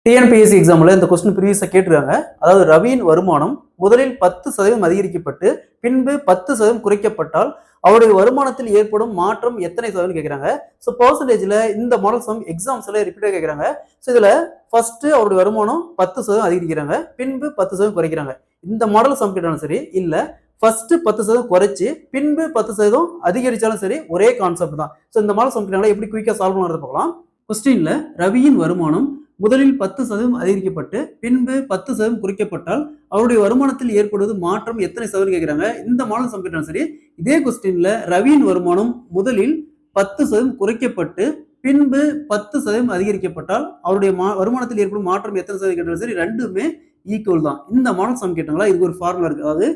TNPSC எக்ஸாம்ல இந்த question ப்ரீவியஸா கேட்டிருக்காங்க. அதாவது ரவியின் வருமானம் முதலில் 10% அதிகரிக்கப்பட்டு பின்பு 10% குறைக்கப்பட்டால் அவருடைய வருமானத்தில் ஏற்படும் மாற்றம் எத்தனை சதவீதம் கேட்கிறாங்க. ஸோ பர்சன்டேஜ்ல இந்த மாடல் சம் எக்ஸாம்ஸ்ல ரிப்பீட்டா கேட்கிறாங்க. ஸோ இதுல ஃபர்ஸ்ட் அவருடைய வருமானம் 10% அதிகரிக்கிறாங்க, பின்பு 10% குறைக்கிறாங்க. இந்த மாடல் சம் கேட்டாலும் சரி, இல்ல ஃபர்ஸ்ட் 10% குறைச்சு பின்பு 10% அதிகரிச்சாலும் சரி, ஒரே கான்செப்ட் தான். ஸோ இந்த மாடல் சம் கேட்டாலும் எப்படி குயிக்கா சால்வ் பண்ணுறத பார்க்கலாம். கொஸ்டின்ல ரவியின் வருமானம் முதலில் 10% அதிகரிக்கப்பட்டு பின்பு 10% குறைக்கப்பட்டால் அவருடைய வருமானத்தில் ஏற்படுவது மாற்றம் எத்தனை சதவீதம் கேட்கிறாங்க. இந்த மாடல் சம் கேட்டாலும் சரி, இதே கொஸ்டின்ல ரவியின் வருமானம் முதலில் 10% குறைக்கப்பட்டு பின்பு 10% அதிகரிக்கப்பட்டால் அவருடைய வருமானத்தில் ஏற்படும் மாற்றம் எத்தனை சதவீதம் கேட்டாலும் சரி, ரெண்டுமே ஈக்குவல் தான். இந்த மாடல் சம் கேட்டாங்களா, இதுக்கு ஒரு ஃபார்முலா இருக்கு. அதாவது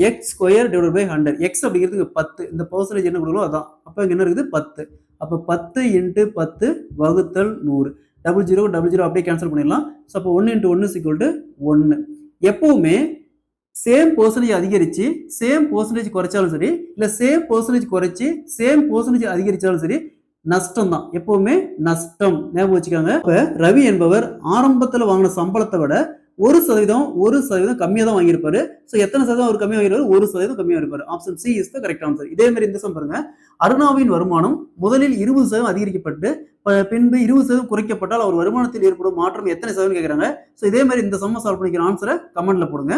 x square divide by 100. X அப்படிங்கிறதுக்கு 10, இந்த பர்சன்டேஜ் என்ன கொடுக்கணும் அதான். அப்போ இங்க என்ன இருக்குது 10. அப்போ 10 × 10 வகுத்தல் 100. 00 00 அப்படியே கேன்சல் பண்ணிடலாம். ஸோ அப்போ 1 × 1 = 1. எப்பவுமே சேம் பர்சன்டேஜ் அதிகரிச்சு சேம் பர்சன்டேஜ் குறைச்சாலும் சரி, இல்ல சேம் பர்சன்டேஜ் குறைச்சு சேம் பர்சன்டேஜ் அதிகரிச்சாலும் சரி, நஷ்டம் தான். எப்பவுமே நஷ்டம். ஞாபகம் வச்சுக்காங்க. இப்ப ரவி என்பவர் ஆரம்பத்துல வாங்கின சம்பளத்தை விட 1% கம்மியா தான் வாங்கியிருப்பாரு. ஸோ எத்தனை சதவீதம் அவர் கம்மியா வாங்கிருப்பாரு? 1% கம்மியா இருப்பாரு. Option C is the correct answer. இதே மாதிரி இந்த சம் பாருங்க. அருணாவின் வருமானம் முதலில் 20% அதிகரிக்கப்பட்டு பின்பு 20% குறைக்கப்பட்டால் அவர் வருமானத்தில் ஏற்படும் மாற்றம் எத்தனை சதவீதம் கேட்கிறாங்க. ஸோ இதே மாதிரி இந்த சம்ம சால்வ் பண்ணிக்கிற ஆன்சரை கமெண்ட்ல போடுங்க.